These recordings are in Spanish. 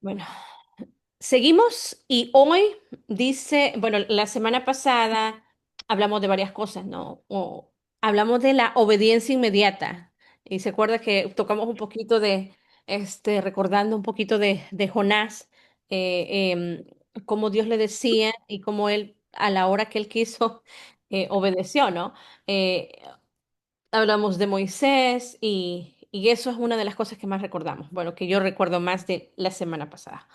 Bueno, seguimos y hoy dice, bueno, la semana pasada hablamos de varias cosas, ¿no? Hablamos de la obediencia inmediata. Y se acuerda que tocamos un poquito recordando un poquito de Jonás, cómo Dios le decía y cómo él, a la hora que él quiso, obedeció, ¿no? Eh, Hablamos de Moisés y eso es una de las cosas que más recordamos. Bueno, que yo recuerdo más de la semana pasada.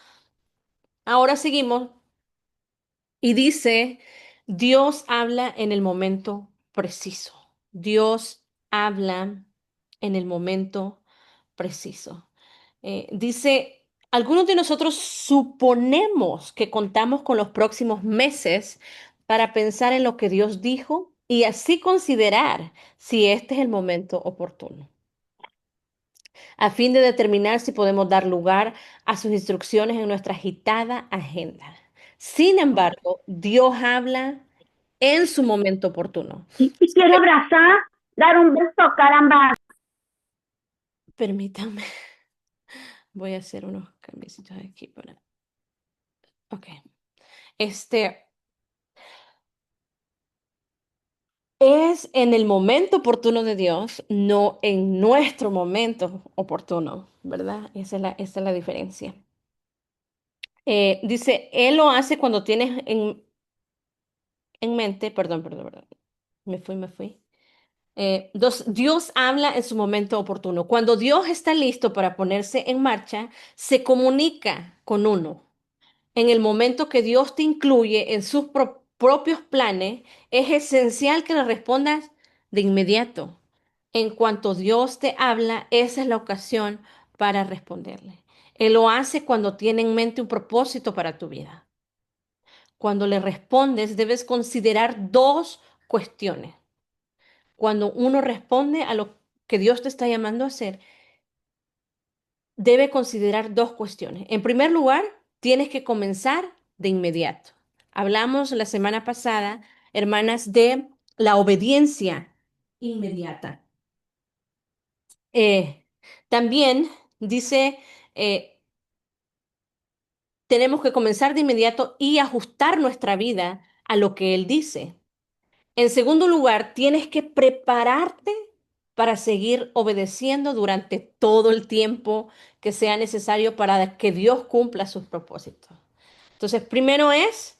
Ahora seguimos y dice, Dios habla en el momento preciso. Dios habla en el momento preciso. Dice, algunos de nosotros suponemos que contamos con los próximos meses para pensar en lo que Dios dijo y así considerar si este es el momento oportuno a fin de determinar si podemos dar lugar a sus instrucciones en nuestra agitada agenda. Sin embargo, Dios habla en su momento oportuno. Y quiero abrazar, dar un beso, caramba. Permítame, voy a hacer unos cambios aquí para. Ok. Este es en el momento oportuno de Dios, no en nuestro momento oportuno, ¿verdad? Esa es la diferencia. Dice, Él lo hace cuando tienes en mente, perdón, me fui. Dios habla en su momento oportuno. Cuando Dios está listo para ponerse en marcha, se comunica con uno. En el momento que Dios te incluye en sus propios planes, es esencial que le respondas de inmediato. En cuanto Dios te habla, esa es la ocasión para responderle. Él lo hace cuando tiene en mente un propósito para tu vida. Cuando le respondes, debes considerar dos cuestiones. Cuando uno responde a lo que Dios te está llamando a hacer, debe considerar dos cuestiones. En primer lugar, tienes que comenzar de inmediato. Hablamos la semana pasada, hermanas, de la obediencia inmediata. Eh, También dice, eh, tenemos que comenzar de inmediato y ajustar nuestra vida a lo que Él dice. En segundo lugar, tienes que prepararte para seguir obedeciendo durante todo el tiempo que sea necesario para que Dios cumpla sus propósitos. Entonces, primero es,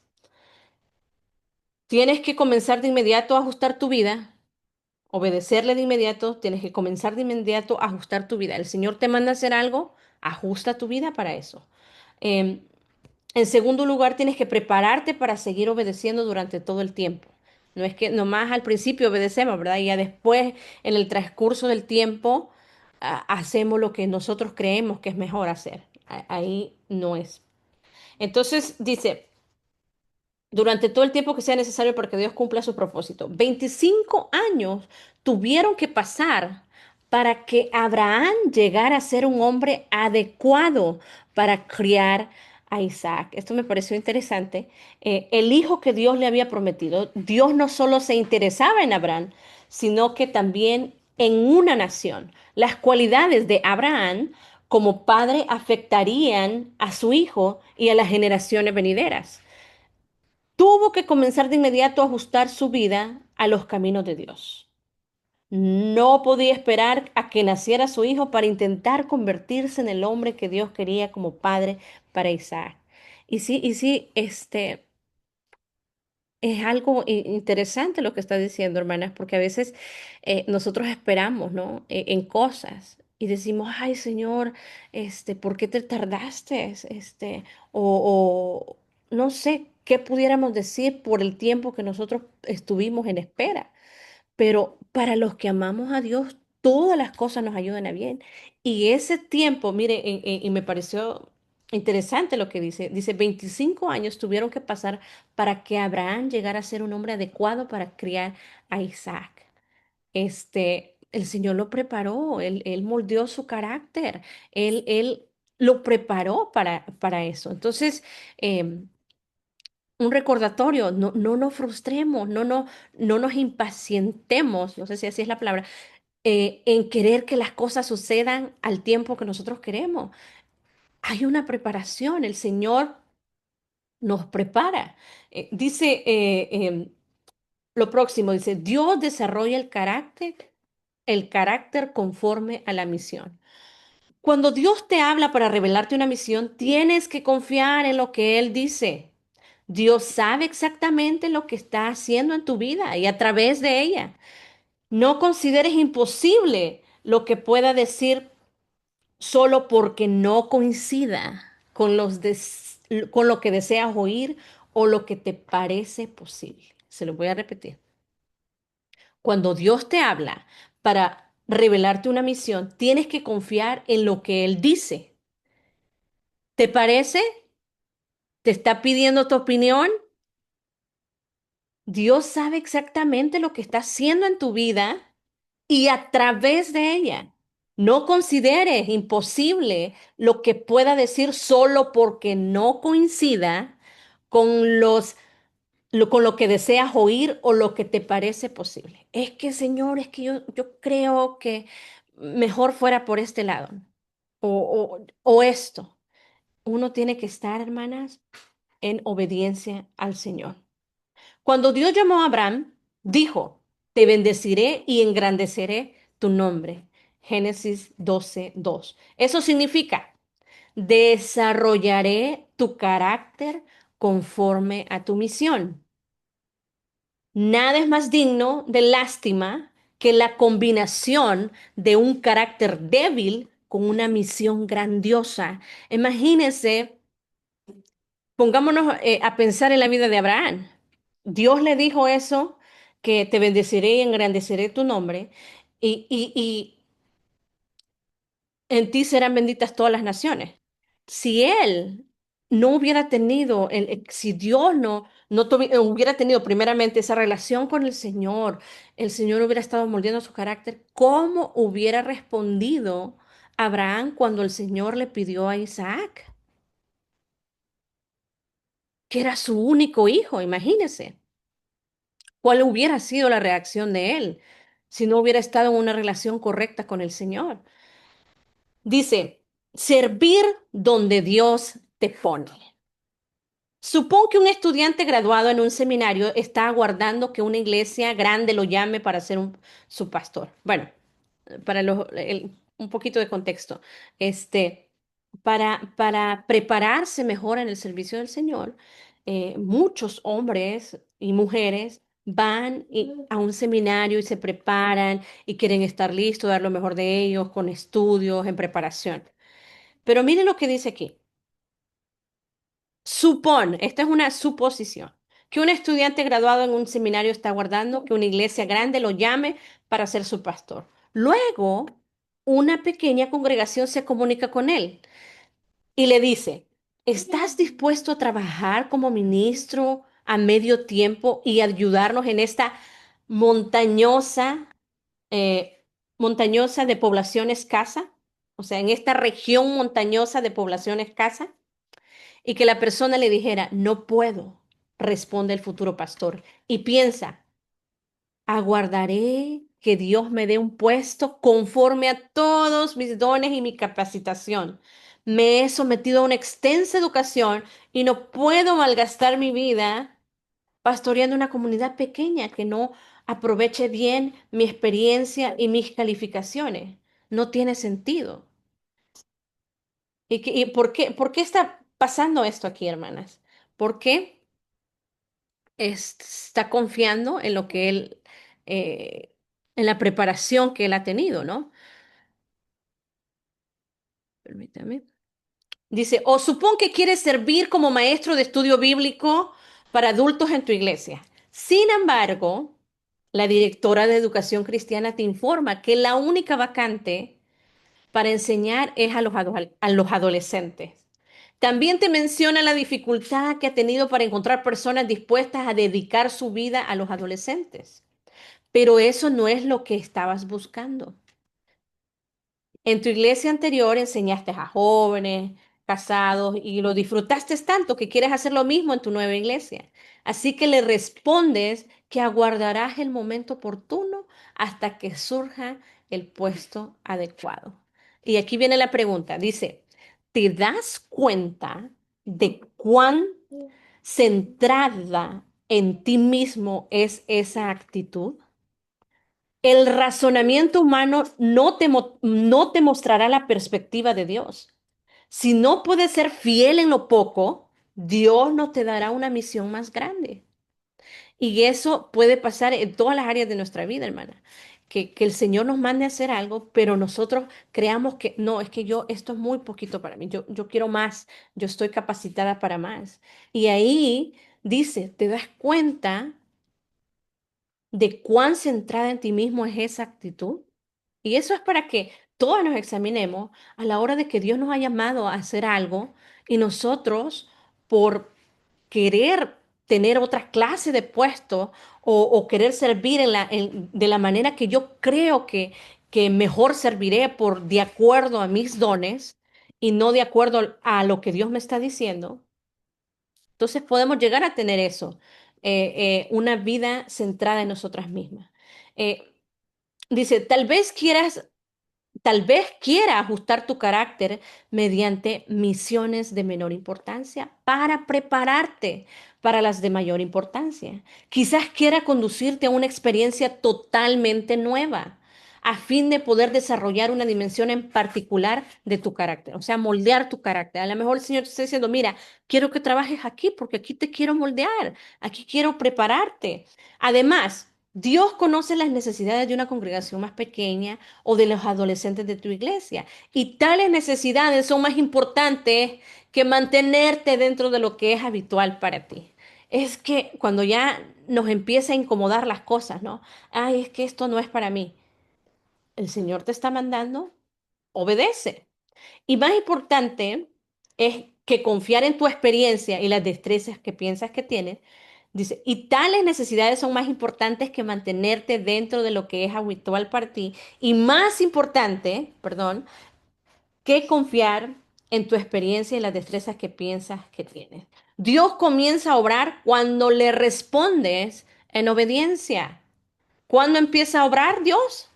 tienes que comenzar de inmediato a ajustar tu vida, obedecerle de inmediato, tienes que comenzar de inmediato a ajustar tu vida. El Señor te manda a hacer algo, ajusta tu vida para eso. Em, En segundo lugar, tienes que prepararte para seguir obedeciendo durante todo el tiempo. No es que nomás al principio obedecemos, ¿verdad? Y ya después, en el transcurso del tiempo, hacemos lo que nosotros creemos que es mejor hacer. Ahí no es. Entonces, dice, durante todo el tiempo que sea necesario para que Dios cumpla su propósito. 25 años tuvieron que pasar para que Abraham llegara a ser un hombre adecuado para criar a Isaac. Esto me pareció interesante. El hijo que Dios le había prometido, Dios no solo se interesaba en Abraham, sino que también en una nación. Las cualidades de Abraham como padre afectarían a su hijo y a las generaciones venideras. Tuvo que comenzar de inmediato a ajustar su vida a los caminos de Dios. No podía esperar a que naciera su hijo para intentar convertirse en el hombre que Dios quería como padre para Isaac. Y sí, es algo interesante lo que está diciendo, hermanas, porque a veces nosotros esperamos, ¿no? En cosas y decimos, ay, Señor, ¿por qué te tardaste? O no sé qué pudiéramos decir por el tiempo que nosotros estuvimos en espera. Pero para los que amamos a Dios, todas las cosas nos ayudan a bien. Y ese tiempo, mire, y me pareció interesante lo que dice. Dice, 25 años tuvieron que pasar para que Abraham llegara a ser un hombre adecuado para criar a Isaac. El Señor lo preparó, él moldeó su carácter, él lo preparó para eso. Entonces, un recordatorio, no nos frustremos, no nos impacientemos, no sé si así es la palabra, en querer que las cosas sucedan al tiempo que nosotros queremos. hay una preparación, el Señor nos prepara. Dice lo próximo, dice, Dios desarrolla el carácter conforme a la misión. Cuando Dios te habla para revelarte una misión, tienes que confiar en lo que Él dice. Dios sabe exactamente lo que está haciendo en tu vida y a través de ella. No consideres imposible lo que pueda decir solo porque no coincida con con lo que deseas oír o lo que te parece posible. Se lo voy a repetir. Cuando Dios te habla para revelarte una misión, tienes que confiar en lo que Él dice. ¿Te parece? ¿Te está pidiendo tu opinión? Dios sabe exactamente lo que está haciendo en tu vida y a través de ella. No consideres imposible lo que pueda decir solo porque no coincida con con lo que deseas oír o lo que te parece posible. Es que, Señor, es que yo creo que mejor fuera por este lado o esto. Uno tiene que estar, hermanas, en obediencia al Señor. Cuando Dios llamó a Abraham, dijo, te bendeciré y engrandeceré tu nombre. Génesis 12:2. Eso significa, desarrollaré tu carácter conforme a tu misión. Nada es más digno de lástima que la combinación de un carácter débil con una misión grandiosa. Imagínense, pongámonos a pensar en la vida de Abraham. Dios le dijo eso, que te bendeciré y engrandeceré tu nombre, y en ti serán benditas todas las naciones. Si él no hubiera tenido, si Dios hubiera tenido primeramente esa relación con el Señor hubiera estado moldeando su carácter, ¿cómo hubiera respondido Abraham cuando el Señor le pidió a Isaac, que era su único hijo? Imagínese. ¿Cuál hubiera sido la reacción de él si no hubiera estado en una relación correcta con el Señor? Dice, servir donde Dios te pone. Supón que un estudiante graduado en un seminario está aguardando que una iglesia grande lo llame para ser su pastor. Bueno, un poquito de contexto. Este, para prepararse mejor en el servicio del Señor, muchos hombres y mujeres a un seminario y se preparan y quieren estar listos, dar lo mejor de ellos con estudios, en preparación. Pero miren lo que dice aquí. Esta es una suposición, que un estudiante graduado en un seminario está aguardando que una iglesia grande lo llame para ser su pastor. Luego, una pequeña congregación se comunica con él y le dice, ¿estás dispuesto a trabajar como ministro a medio tiempo y ayudarnos en esta montañosa, montañosa de población escasa? O sea, en esta región montañosa de población escasa. Y que la persona le dijera, no puedo, responde el futuro pastor. Y piensa, aguardaré que Dios me dé un puesto conforme a todos mis dones y mi capacitación. Me he sometido a una extensa educación y no puedo malgastar mi vida pastoreando una comunidad pequeña que no aproveche bien mi experiencia y mis calificaciones. No tiene sentido. ¿Y por qué está pasando esto aquí, hermanas? ¿Por qué está confiando en lo que él, eh, en la preparación que él ha tenido, ¿no? Permítame. Dice, o supón que quieres servir como maestro de estudio bíblico para adultos en tu iglesia. Sin embargo, la directora de educación cristiana te informa que la única vacante para enseñar es a a los adolescentes. También te menciona la dificultad que ha tenido para encontrar personas dispuestas a dedicar su vida a los adolescentes. Pero eso no es lo que estabas buscando. En tu iglesia anterior enseñaste a jóvenes, casados, y lo disfrutaste tanto que quieres hacer lo mismo en tu nueva iglesia. Así que le respondes que aguardarás el momento oportuno hasta que surja el puesto adecuado. Y aquí viene la pregunta. Dice, ¿Te das cuenta de cuán centrada en ti mismo es esa actitud? El razonamiento humano no te mostrará la perspectiva de Dios. Si no puedes ser fiel en lo poco, Dios no te dará una misión más grande. Y eso puede pasar en todas las áreas de nuestra vida, hermana. Que el Señor nos mande a hacer algo, pero nosotros creamos que no, es que yo, esto es muy poquito para mí, yo quiero más, yo estoy capacitada para más. Y ahí dice, ¿te das cuenta de cuán centrada en ti mismo es esa actitud? Y eso es para que todos nos examinemos a la hora de que Dios nos ha llamado a hacer algo y nosotros, por querer tener otra clase de puesto o querer servir de la manera que yo creo que mejor serviré de acuerdo a mis dones y no de acuerdo a lo que Dios me está diciendo, entonces podemos llegar a tener eso, una vida centrada en nosotras mismas. Eh, Dice, tal vez quiera ajustar tu carácter mediante misiones de menor importancia para prepararte para las de mayor importancia. Quizás quiera conducirte a una experiencia totalmente nueva a fin de poder desarrollar una dimensión en particular de tu carácter, o sea, moldear tu carácter. A lo mejor el Señor te está diciendo, mira, quiero que trabajes aquí porque aquí te quiero moldear, aquí quiero prepararte. Además, Dios conoce las necesidades de una congregación más pequeña o de los adolescentes de tu iglesia. Y tales necesidades son más importantes que mantenerte dentro de lo que es habitual para ti. Es que cuando ya nos empieza a incomodar las cosas, ¿no? Ay, es que esto no es para mí. El Señor te está mandando, obedece. Y más importante es que confiar en tu experiencia y las destrezas que piensas que tienes. Dice, y tales necesidades son más importantes que mantenerte dentro de lo que es habitual para ti y más importante, perdón, que confiar en tu experiencia y las destrezas que piensas que tienes. Dios comienza a obrar cuando le respondes en obediencia. ¿Cuándo empieza a obrar Dios?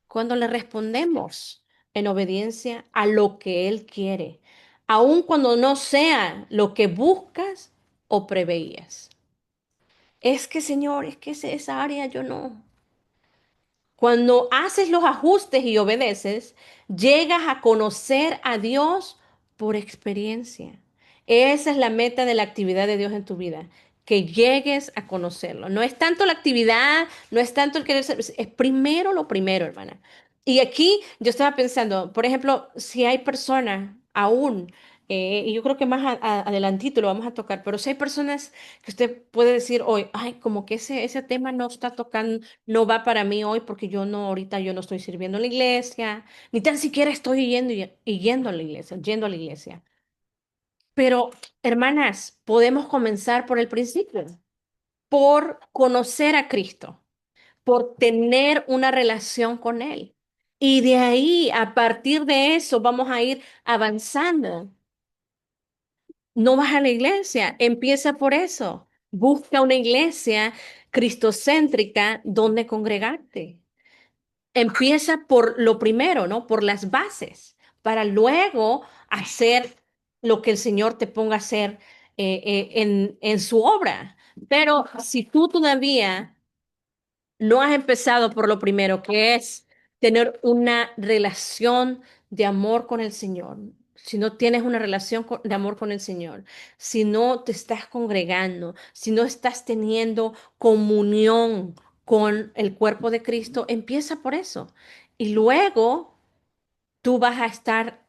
Cuando le respondemos en obediencia a lo que Él quiere, aun cuando no sea lo que buscas o preveías. Es que, Señor, es que esa área yo no. Cuando haces los ajustes y obedeces, llegas a conocer a Dios por experiencia. Esa es la meta de la actividad de Dios en tu vida, que llegues a conocerlo. No es tanto la actividad, no es tanto el querer ser, es primero lo primero, hermana. Y aquí yo estaba pensando, por ejemplo, si hay personas aún, y yo creo que más adelantito lo vamos a tocar, pero si hay personas que usted puede decir hoy, ay, como que ese tema no está tocando, no va para mí hoy porque yo no, ahorita yo no estoy sirviendo en la iglesia, ni tan siquiera estoy y yendo a la iglesia, yendo a la iglesia. Pero, hermanas, podemos comenzar por el principio, por conocer a Cristo, por tener una relación con Él. Y de ahí, a partir de eso, vamos a ir avanzando. No vas a la iglesia, empieza por eso. Busca una iglesia cristocéntrica donde congregarte. Empieza por lo primero, ¿no? Por las bases, para luego hacer lo que el Señor te ponga a hacer en su obra. Pero si tú todavía no has empezado por lo primero, que es tener una relación de amor con el Señor. Si no tienes una relación de amor con el Señor, si no te estás congregando, si no estás teniendo comunión con el cuerpo de Cristo, empieza por eso. Y luego tú vas a estar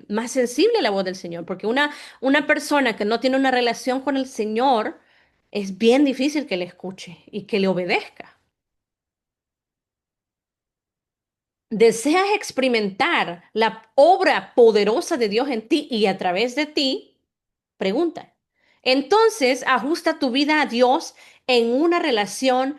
más sensible a la voz del Señor, porque una persona que no tiene una relación con el Señor, es bien difícil que le escuche y que le obedezca. Deseas experimentar la obra poderosa de Dios en ti y a través de ti, pregunta. Entonces, ajusta tu vida a Dios en una relación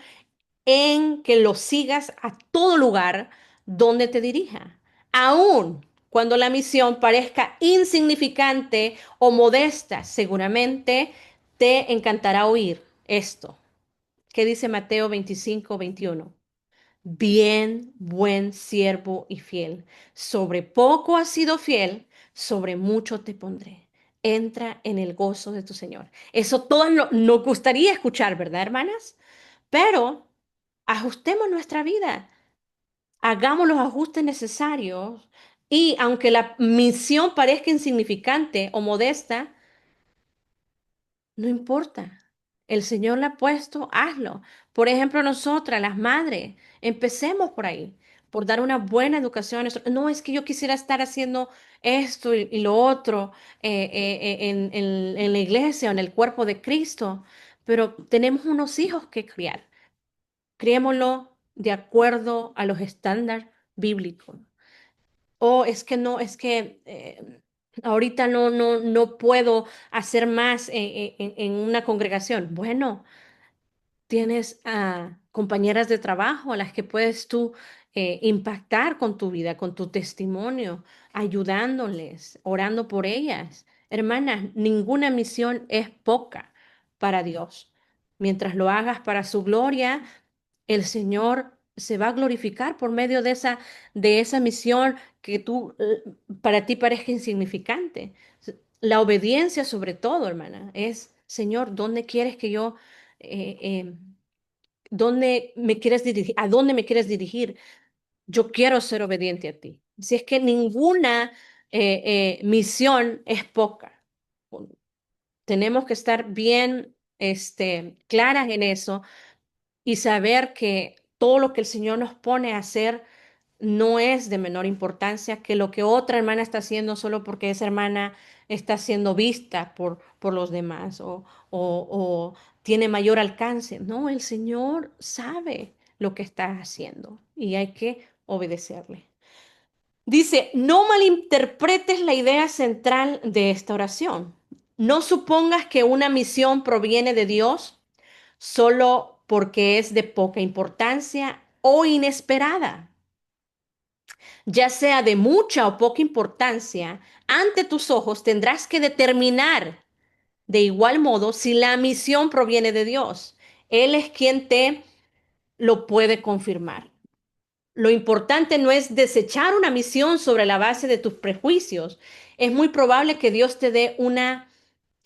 en que lo sigas a todo lugar donde te dirija. Aun cuando la misión parezca insignificante o modesta, seguramente te encantará oír esto. ¿Qué dice Mateo 25:21? Bien, buen siervo y fiel. Sobre poco has sido fiel, sobre mucho te pondré. Entra en el gozo de tu Señor. Eso todos nos gustaría escuchar, ¿verdad, hermanas? Pero ajustemos nuestra vida, hagamos los ajustes necesarios y aunque la misión parezca insignificante o modesta, no importa. El Señor la ha puesto, hazlo. Por ejemplo, nosotras, las madres, empecemos por ahí, por dar una buena educación a nuestros. No es que yo quisiera estar haciendo esto y lo otro en la iglesia o en el cuerpo de Cristo, pero tenemos unos hijos que criar. Criémoslo de acuerdo a los estándares bíblicos. O es que no, es que ahorita no puedo hacer más en una congregación. Bueno, tienes a compañeras de trabajo a las que puedes tú impactar con tu vida, con tu testimonio, ayudándoles, orando por ellas. Hermanas, ninguna misión es poca para Dios. Mientras lo hagas para su gloria, el Señor se va a glorificar por medio de esa misión que tú, para ti parezca insignificante. La obediencia sobre todo, hermana, es, Señor, ¿dónde quieres que yo, eh, eh, dónde me quieres dirigir, a dónde me quieres dirigir? Yo quiero ser obediente a ti. Si es que ninguna misión es poca. Tenemos que estar bien, claras en eso y saber que todo lo que el Señor nos pone a hacer no es de menor importancia que lo que otra hermana está haciendo solo porque esa hermana está siendo vista por los demás o tiene mayor alcance. No, el Señor sabe lo que está haciendo y hay que obedecerle. Dice, no malinterpretes la idea central de esta oración. No supongas que una misión proviene de Dios solo porque es de poca importancia o inesperada. Ya sea de mucha o poca importancia, ante tus ojos tendrás que determinar de igual modo si la misión proviene de Dios. Él es quien te lo puede confirmar. Lo importante no es desechar una misión sobre la base de tus prejuicios. Es muy probable que Dios te dé una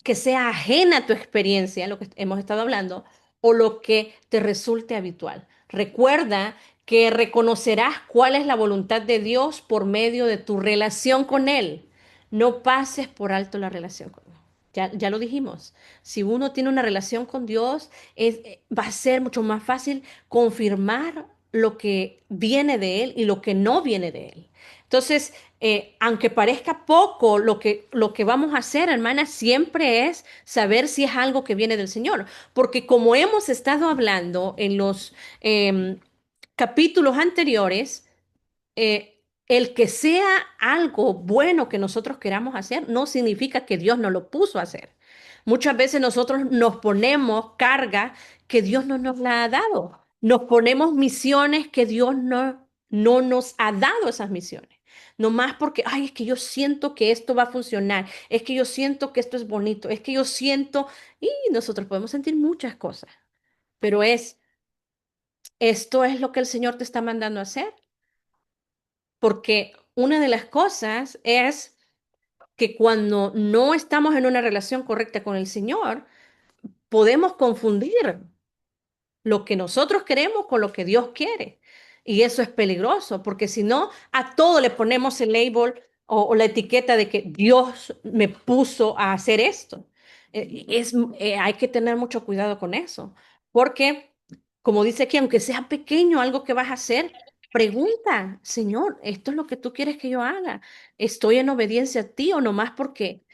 que sea ajena a tu experiencia, lo que hemos estado hablando, o lo que te resulte habitual. Recuerda que reconocerás cuál es la voluntad de Dios por medio de tu relación con Él. No pases por alto la relación con Él. Ya lo dijimos. Si uno tiene una relación con Dios, va a ser mucho más fácil confirmar lo que viene de Él y lo que no viene de Él. Entonces, aunque parezca poco, lo que vamos a hacer, hermana, siempre es saber si es algo que viene del Señor. Porque como hemos estado hablando en los capítulos anteriores, el que sea algo bueno que nosotros queramos hacer no significa que Dios nos lo puso a hacer. Muchas veces nosotros nos ponemos carga que Dios no nos la ha dado. Nos ponemos misiones que Dios no nos ha dado esas misiones. No más porque, ay, es que yo siento que esto va a funcionar, es que yo siento que esto es bonito, es que yo siento, y nosotros podemos sentir muchas cosas, pero esto es lo que el Señor te está mandando a hacer, porque una de las cosas es que cuando no estamos en una relación correcta con el Señor, podemos confundir lo que nosotros queremos con lo que Dios quiere. Y eso es peligroso, porque si no, a todo le ponemos el label o la etiqueta de que Dios me puso a hacer esto. Hay que tener mucho cuidado con eso, porque, como dice aquí, aunque sea pequeño algo que vas a hacer, pregunta, Señor, ¿esto es lo que tú quieres que yo haga? ¿Estoy en obediencia a ti o nomás porque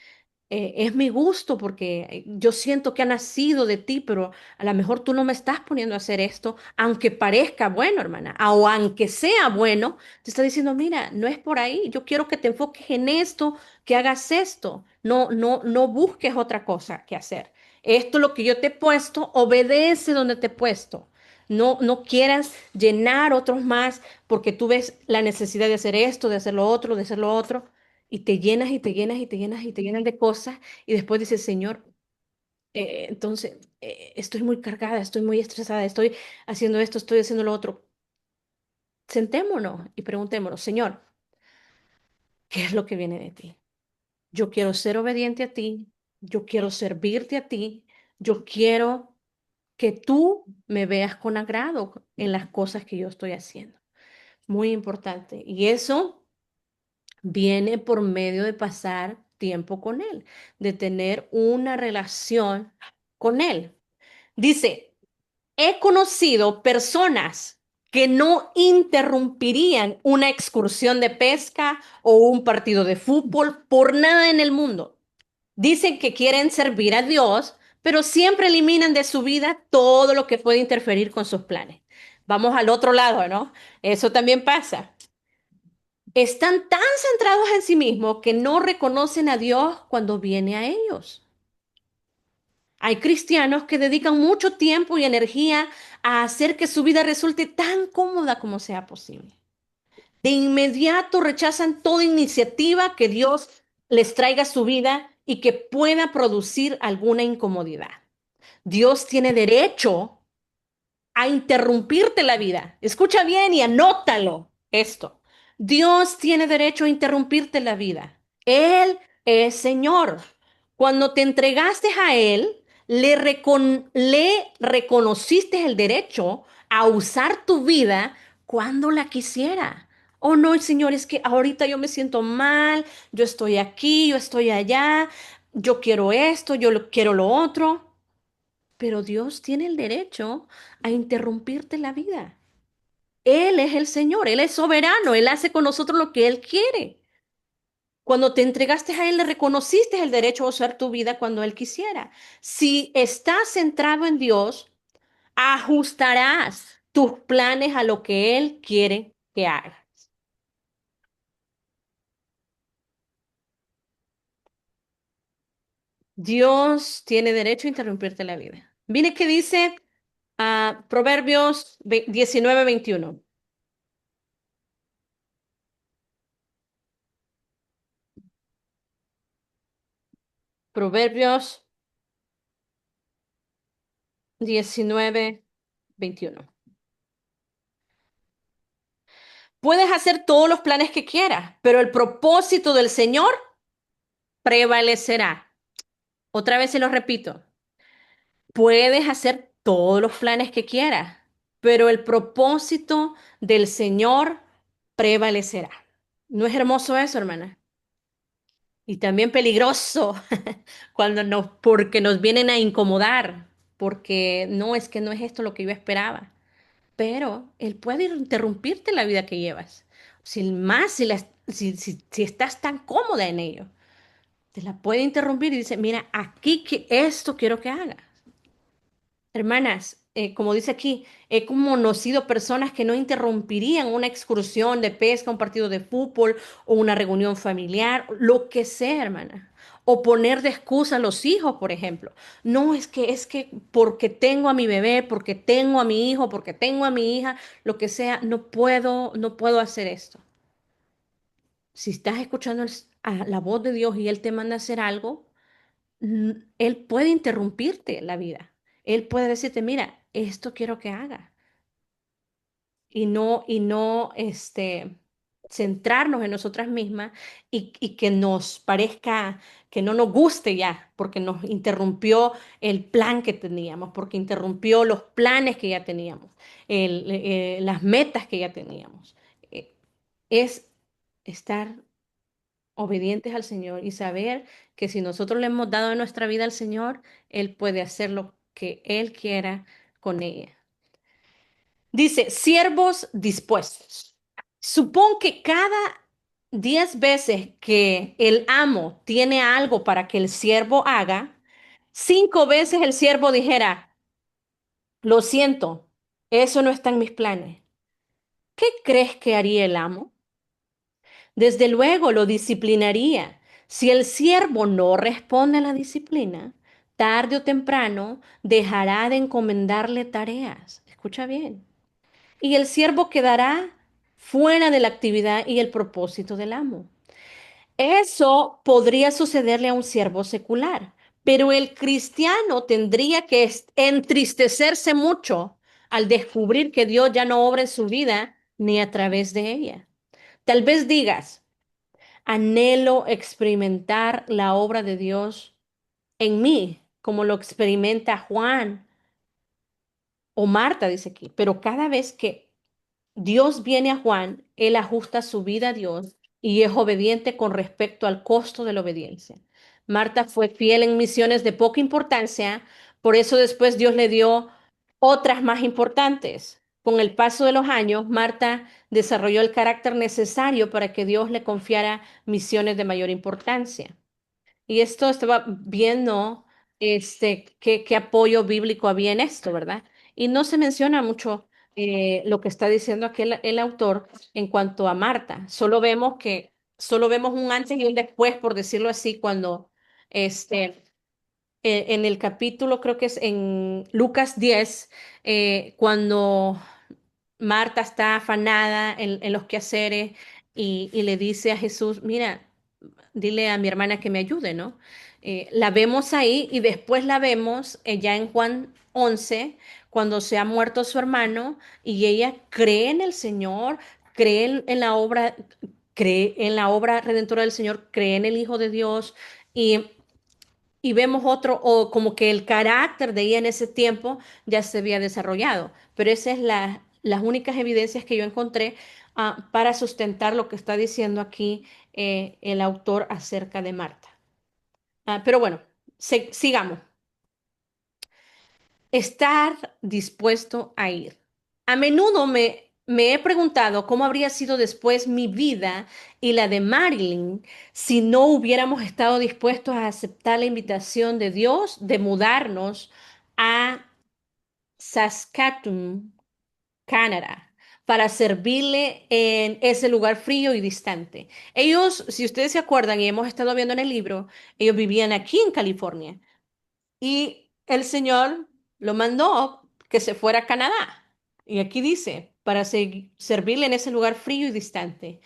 es mi gusto porque yo siento que ha nacido de ti, pero a lo mejor tú no me estás poniendo a hacer esto, aunque parezca bueno, hermana, o aunque sea bueno, te está diciendo, mira, no es por ahí, yo quiero que te enfoques en esto, que hagas esto, no busques otra cosa que hacer. Esto es lo que yo te he puesto, obedece donde te he puesto. No quieras llenar otros más porque tú ves la necesidad de hacer esto, de hacer lo otro, de hacer lo otro y te llenas y te llenas y te llenas y te llenas de cosas y después dices, Señor, entonces estoy muy cargada, estoy muy estresada, estoy haciendo esto, estoy haciendo lo otro. Sentémonos y preguntémonos, Señor, ¿qué es lo que viene de ti? yo quiero ser obediente a ti, yo quiero servirte a ti, yo quiero que tú me veas con agrado en las cosas que yo estoy haciendo. Muy importante. Y eso viene por medio de pasar tiempo con Él, de tener una relación con Él. Dice, he conocido personas que no interrumpirían una excursión de pesca o un partido de fútbol por nada en el mundo. Dicen que quieren servir a Dios, pero siempre eliminan de su vida todo lo que puede interferir con sus planes. Vamos al otro lado, ¿no? Eso también pasa. Están tan centrados en sí mismos que no reconocen a Dios cuando viene a ellos. Hay cristianos que dedican mucho tiempo y energía a hacer que su vida resulte tan cómoda como sea posible. De inmediato rechazan toda iniciativa que Dios les traiga a su vida y que pueda producir alguna incomodidad. Dios tiene derecho a interrumpirte la vida. Escucha bien y anótalo esto. Dios tiene derecho a interrumpirte la vida. Él es Señor. Cuando te entregaste a Él, le reconociste el derecho a usar tu vida cuando la quisiera. Oh, no, Señor, es que ahorita yo me siento mal, yo estoy aquí, yo estoy allá, yo quiero esto, quiero lo otro. Pero Dios tiene el derecho a interrumpirte la vida. Él es el Señor, Él es soberano, Él hace con nosotros lo que Él quiere. Cuando te entregaste a Él, le reconociste el derecho a usar tu vida cuando Él quisiera. Si estás centrado en Dios, ajustarás tus planes a lo que Él quiere que hagas. Dios tiene derecho a interrumpirte la vida. Mire qué dice Proverbios 19:21. Proverbios 19:21. Puedes hacer todos los planes que quieras, pero el propósito del Señor prevalecerá. Otra vez se lo repito. Puedes hacer todos los planes que quieras, pero el propósito del Señor prevalecerá. ¿No es hermoso eso, hermana? Y también peligroso porque nos vienen a incomodar, porque no es que no es esto lo que yo esperaba. Pero él puede interrumpirte la vida que llevas. Si estás tan cómoda en ello, te la puede interrumpir y dice, mira, aquí que esto quiero que hagas. Hermanas, como dice aquí, he conocido personas que no interrumpirían una excursión de pesca, un partido de fútbol o una reunión familiar, lo que sea, hermana. O poner de excusa a los hijos, por ejemplo. No, es que porque tengo a mi bebé, porque tengo a mi hijo, porque tengo a mi hija, lo que sea, no puedo hacer esto. Si estás escuchando a la voz de Dios y Él te manda a hacer algo, él puede interrumpirte la vida. Él puede decirte, mira, esto quiero que haga. Y no, centrarnos en nosotras mismas y que nos parezca que no nos guste ya, porque nos interrumpió el plan que teníamos, porque interrumpió los planes que ya teníamos, las metas que ya teníamos. Eh, es estar obedientes al Señor y saber que si nosotros le hemos dado nuestra vida al Señor, Él puede hacer lo que Él quiera con ella. Dice, siervos dispuestos. Supón que cada 10 veces que el amo tiene algo para que el siervo haga, 5 veces el siervo dijera, lo siento, eso no está en mis planes. ¿Qué crees que haría el amo? Desde luego lo disciplinaría. Si el siervo no responde a la disciplina, tarde o temprano dejará de encomendarle tareas. Escucha bien. Y el siervo quedará fuera de la actividad y el propósito del amo. Eso podría sucederle a un siervo secular, pero el cristiano tendría que entristecerse mucho al descubrir que Dios ya no obra en su vida ni a través de ella. Tal vez digas, Anhelo experimentar la obra de Dios en mí, como lo experimenta Juan o Marta, dice aquí. Pero cada vez que Dios viene a Juan, él ajusta su vida a Dios y es obediente con respecto al costo de la obediencia. Marta fue fiel en misiones de poca importancia, por eso después Dios le dio otras más importantes. Con el paso de los años, Marta desarrolló el carácter necesario para que Dios le confiara misiones de mayor importancia. Y esto estaba viendo qué apoyo bíblico había en esto, ¿verdad? Y no se menciona mucho lo que está diciendo aquí el autor en cuanto a Marta. Solo vemos un antes y un después, por decirlo así, cuando este, en el capítulo, creo que es en Lucas 10, cuando Marta está afanada en los quehaceres y le dice a Jesús, mira, dile a mi hermana que me ayude, ¿no? La vemos ahí y después la vemos ya en Juan 11, cuando se ha muerto su hermano y ella cree en el Señor, cree en la obra, cree en la obra redentora del Señor, cree en el Hijo de Dios y vemos otro, o como que el carácter de ella en ese tiempo ya se había desarrollado. Pero esas es las únicas evidencias que yo encontré para sustentar lo que está diciendo aquí el autor acerca de Marta. Pero bueno, sigamos. Estar dispuesto a ir. A menudo me he preguntado cómo habría sido después mi vida y la de Marilyn si no hubiéramos estado dispuestos a aceptar la invitación de Dios de mudarnos a Saskatoon, Canadá, para servirle en ese lugar frío y distante. Ellos, si ustedes se acuerdan y hemos estado viendo en el libro, ellos vivían aquí en California. Y el Señor lo mandó que se fuera a Canadá. Y aquí dice, para servirle en ese lugar frío y distante.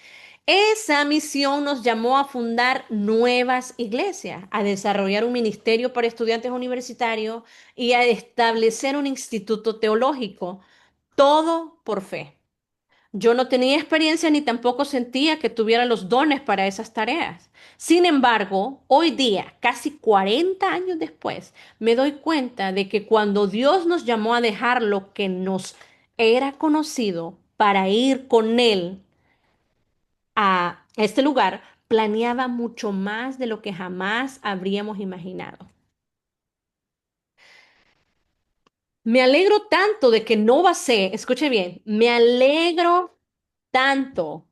Esa misión nos llamó a fundar nuevas iglesias, a desarrollar un ministerio para estudiantes universitarios y a establecer un instituto teológico, todo por fe. Yo no tenía experiencia ni tampoco sentía que tuviera los dones para esas tareas. Sin embargo, hoy día, casi 40 años después, me doy cuenta de que cuando Dios nos llamó a dejar lo que nos era conocido para ir con Él a este lugar, planeaba mucho más de lo que jamás habríamos imaginado. Me alegro tanto de que no basé, escuche bien, me alegro tanto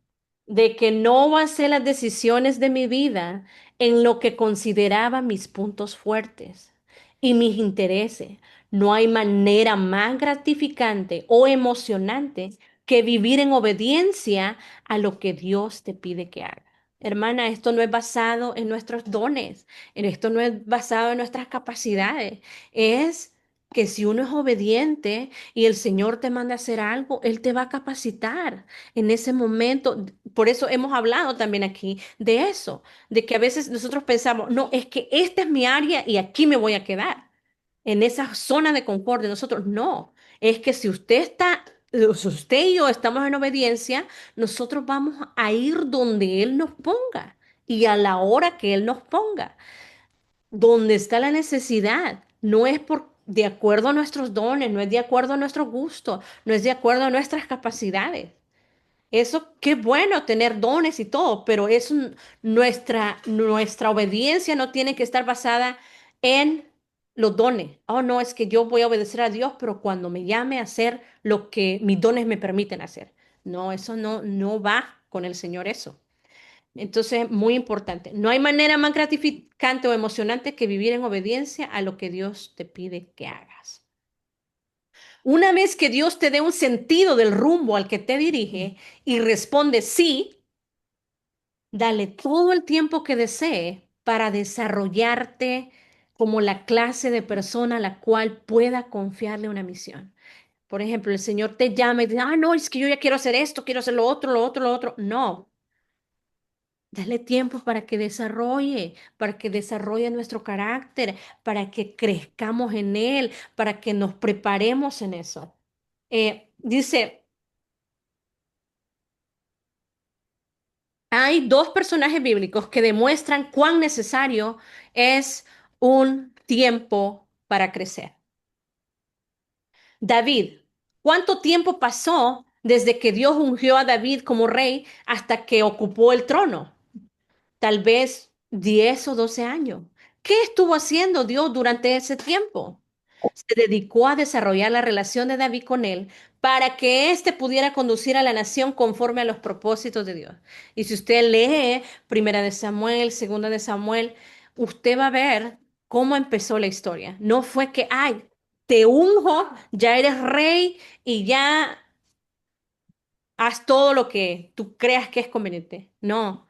de que no basé las decisiones de mi vida en lo que consideraba mis puntos fuertes y mis intereses. No hay manera más gratificante o emocionante que vivir en obediencia a lo que Dios te pide que haga. Hermana, esto no es basado en nuestros dones, en esto no es basado en nuestras capacidades, es que si uno es obediente y el Señor te manda a hacer algo, Él te va a capacitar en ese momento. Por eso hemos hablado también aquí de eso, de que a veces nosotros pensamos, no, es que esta es mi área y aquí me voy a quedar, en esa zona de confort de nosotros. No, es que si usted está, si usted y yo estamos en obediencia, nosotros vamos a ir donde Él nos ponga y a la hora que Él nos ponga donde está la necesidad. No es por de acuerdo a nuestros dones, no es de acuerdo a nuestro gusto, no es de acuerdo a nuestras capacidades. Eso, qué bueno tener dones y todo, pero nuestra obediencia no tiene que estar basada en los dones. Oh, no, es que yo voy a obedecer a Dios, pero cuando me llame a hacer lo que mis dones me permiten hacer. No, eso no va con el Señor eso. Entonces, muy importante. No hay manera más gratificante o emocionante que vivir en obediencia a lo que Dios te pide que hagas. Una vez que Dios te dé un sentido del rumbo al que te dirige y responde sí, dale todo el tiempo que desee para desarrollarte como la clase de persona a la cual pueda confiarle una misión. Por ejemplo, el Señor te llama y dice, ah, no, es que yo ya quiero hacer esto, quiero hacer lo otro, lo otro, lo otro. No, dale tiempo para que desarrolle nuestro carácter, para que crezcamos en él, para que nos preparemos en eso. Dice, Hay dos personajes bíblicos que demuestran cuán necesario es un tiempo para crecer. David, ¿cuánto tiempo pasó desde que Dios ungió a David como rey hasta que ocupó el trono? Tal vez 10 o 12 años. ¿Qué estuvo haciendo Dios durante ese tiempo? Se dedicó a desarrollar la relación de David con él para que éste pudiera conducir a la nación conforme a los propósitos de Dios. Y si usted lee Primera de Samuel, Segunda de Samuel, usted va a ver cómo empezó la historia. No fue que, ay, te unjo, ya eres rey y ya haz todo lo que tú creas que es conveniente. No,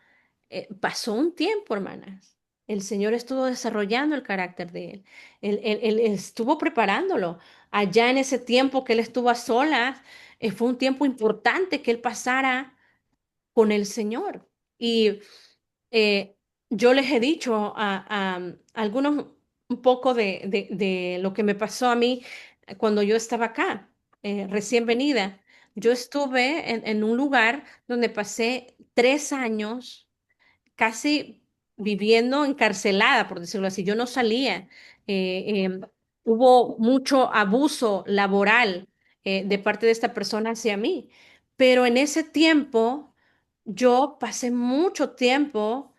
pasó un tiempo, hermanas. El Señor estuvo desarrollando el carácter de él. Él estuvo preparándolo. Allá en ese tiempo que él estuvo a solas, fue un tiempo importante que él pasara con el Señor. Y eh, yo les he dicho a algunos un poco de lo que me pasó a mí cuando yo estaba acá, recién venida. Yo estuve en un lugar donde pasé 3 años casi viviendo encarcelada, por decirlo así. Yo no salía. Hubo mucho abuso laboral de parte de esta persona hacia mí. Pero en ese tiempo yo pasé mucho tiempo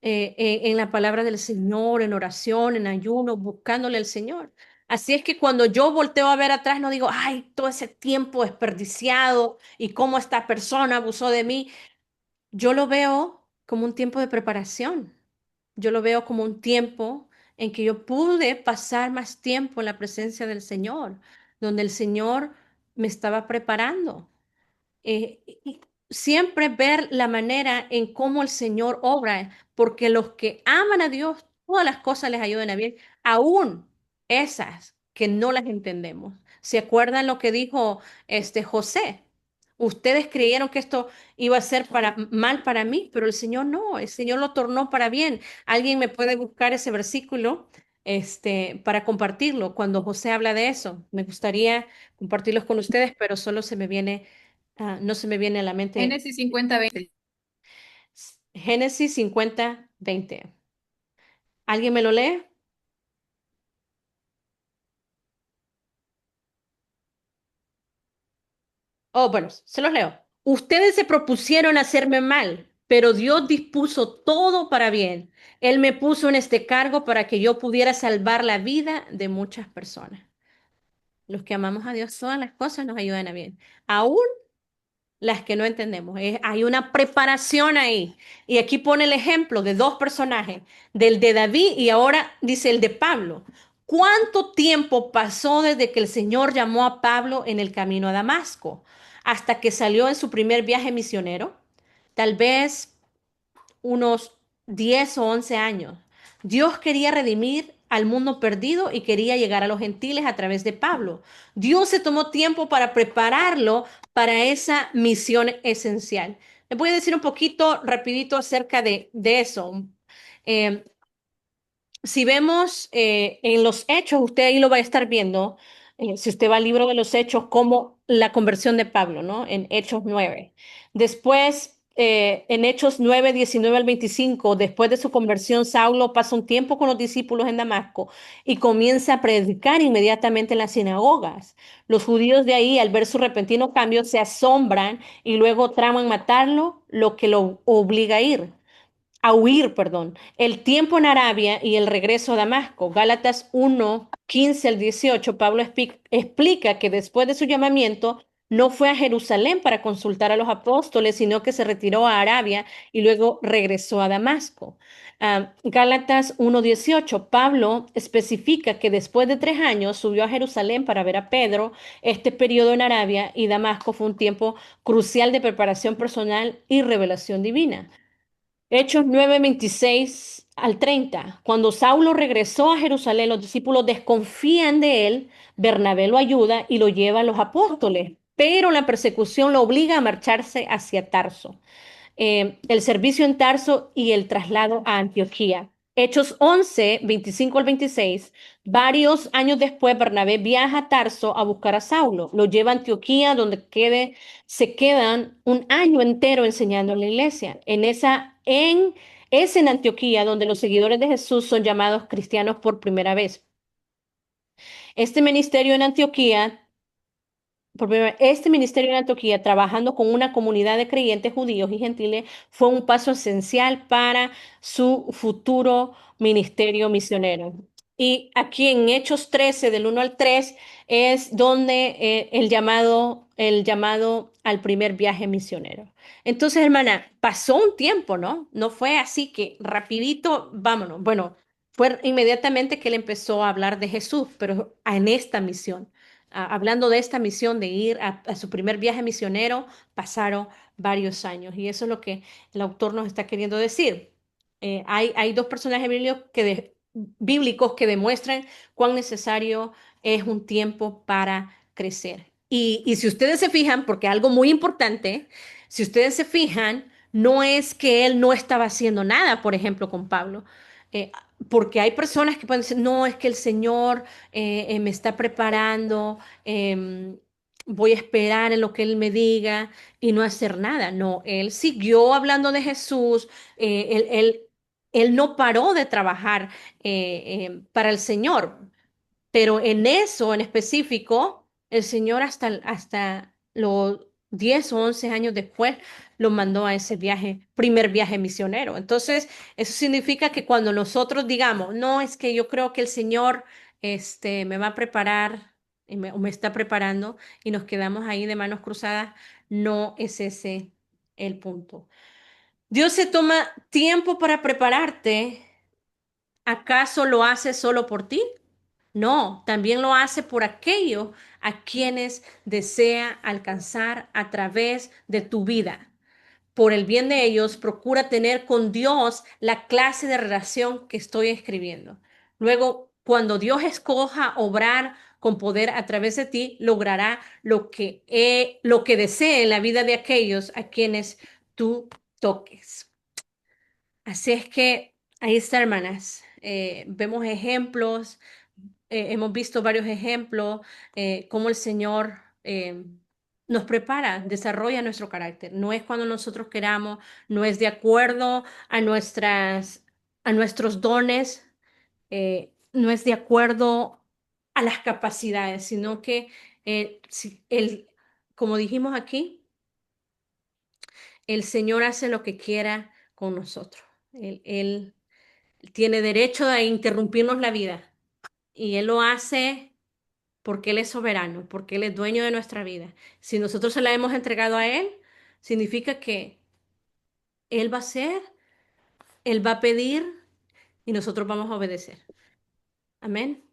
en la palabra del Señor, en oración, en ayuno, buscándole al Señor. Así es que cuando yo volteo a ver atrás, no digo, ay, todo ese tiempo desperdiciado y cómo esta persona abusó de mí. Yo lo veo como un tiempo de preparación. Yo lo veo como un tiempo en que yo pude pasar más tiempo en la presencia del Señor, donde el Señor me estaba preparando. Y siempre ver la manera en cómo el Señor obra, porque los que aman a Dios, todas las cosas les ayudan a bien, aún esas que no las entendemos. ¿Se acuerdan lo que dijo José? Ustedes creyeron que esto iba a ser para mal para mí, pero el Señor no, el Señor lo tornó para bien. Alguien me puede buscar ese versículo, para compartirlo cuando José habla de eso. Me gustaría compartirlos con ustedes, pero solo no se me viene a la mente. Génesis 50:20. Génesis 50:20. ¿Alguien me lo lee? Oh, bueno, se los leo. Ustedes se propusieron hacerme mal, pero Dios dispuso todo para bien. Él me puso en este cargo para que yo pudiera salvar la vida de muchas personas. Los que amamos a Dios, todas las cosas nos ayudan a bien. Aún las que no entendemos. Hay una preparación ahí. Y aquí pone el ejemplo de dos personajes, del de David y ahora dice el de Pablo. ¿Cuánto tiempo pasó desde que el Señor llamó a Pablo en el camino a Damasco hasta que salió en su primer viaje misionero? Tal vez unos 10 o 11 años. Dios quería redimir al mundo perdido y quería llegar a los gentiles a través de Pablo. Dios se tomó tiempo para prepararlo para esa misión esencial. Les voy a decir un poquito rapidito acerca de eso. Eh, si vemos en los hechos, usted ahí lo va a estar viendo, si usted va al libro de los hechos, como la conversión de Pablo, ¿no? En Hechos 9. Después, en Hechos 9, 19 al 25, después de su conversión, Saulo pasa un tiempo con los discípulos en Damasco y comienza a predicar inmediatamente en las sinagogas. Los judíos de ahí, al ver su repentino cambio, se asombran y luego traman matarlo, lo que lo obliga a huir, perdón, el tiempo en Arabia y el regreso a Damasco. Gálatas 1:15 al 18, Pablo explica que después de su llamamiento no fue a Jerusalén para consultar a los apóstoles, sino que se retiró a Arabia y luego regresó a Damasco. Gálatas 1:18, Pablo especifica que después de 3 años subió a Jerusalén para ver a Pedro. Este periodo en Arabia y Damasco fue un tiempo crucial de preparación personal y revelación divina. Hechos 9:26 al 30. Cuando Saulo regresó a Jerusalén, los discípulos desconfían de él. Bernabé lo ayuda y lo lleva a los apóstoles, pero la persecución lo obliga a marcharse hacia Tarso. El servicio en Tarso y el traslado a Antioquía. Hechos 11 25 al 26. Varios años después, Bernabé viaja a Tarso a buscar a Saulo. Lo lleva a Antioquía, donde se quedan un año entero enseñando en la iglesia. Es en Antioquía donde los seguidores de Jesús son llamados cristianos por primera vez. Este ministerio en Antioquía Este ministerio en Antioquía, trabajando con una comunidad de creyentes judíos y gentiles, fue un paso esencial para su futuro ministerio misionero. Y aquí en Hechos 13, del 1 al 3, es donde el llamado al primer viaje misionero. Entonces, hermana, pasó un tiempo, ¿no? No fue así que rapidito, vámonos. Bueno, fue inmediatamente que él empezó a hablar de Jesús, pero en esta misión hablando de esta misión de ir a su primer viaje misionero, pasaron varios años. Y eso es lo que el autor nos está queriendo decir. Hay dos personajes bíblicos que demuestran cuán necesario es un tiempo para crecer. Y si ustedes se fijan, porque algo muy importante, si ustedes se fijan, no es que él no estaba haciendo nada, por ejemplo, con Pablo. Eh, Porque hay personas que pueden decir, no, es que el Señor me está preparando, voy a esperar en lo que Él me diga y no hacer nada. No, Él siguió hablando de Jesús, él no paró de trabajar para el Señor. Pero en eso en específico, el Señor hasta los 10 o 11 años después lo mandó a ese primer viaje misionero. Entonces, eso significa que cuando nosotros digamos, no, es que yo creo que el Señor me va a preparar o me está preparando y nos quedamos ahí de manos cruzadas, no es ese el punto. Dios se toma tiempo para prepararte. ¿Acaso lo hace solo por ti? No, también lo hace por aquellos a quienes desea alcanzar a través de tu vida. Por el bien de ellos, procura tener con Dios la clase de relación que estoy escribiendo. Luego, cuando Dios escoja obrar con poder a través de ti, logrará lo que desee en la vida de aquellos a quienes tú toques. Así es que ahí está, hermanas. Vemos ejemplos, hemos visto varios ejemplos, cómo el Señor nos prepara, desarrolla nuestro carácter. No es cuando nosotros queramos, no es de acuerdo a nuestros dones, no es de acuerdo a las capacidades, sino que, como dijimos aquí, el Señor hace lo que quiera con nosotros. Él tiene derecho a interrumpirnos la vida y Él lo hace porque Él es soberano, porque Él es dueño de nuestra vida. Si nosotros se la hemos entregado a Él, significa que Él va a hacer, Él va a pedir y nosotros vamos a obedecer. Amén.